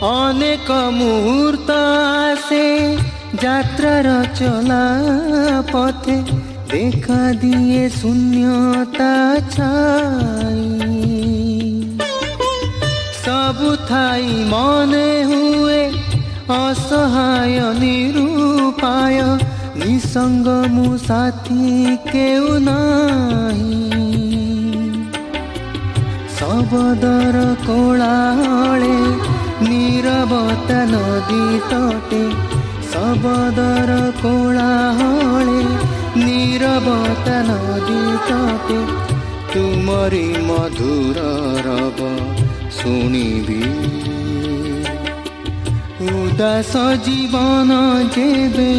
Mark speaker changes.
Speaker 1: अनेक मुहूर्त आसे यात्रार चला पथे देखा दिए शून्यता छाई सबु थाई मने हुए असहाय निरूपाय निसंग मु साथी केउ नाही सबदर कोलाहले नीरवता नदी तटे सबदर कोलाहले नीरवता नदी तटे तुमरी मधुर रब शुणिबी उदास जीवन जेबे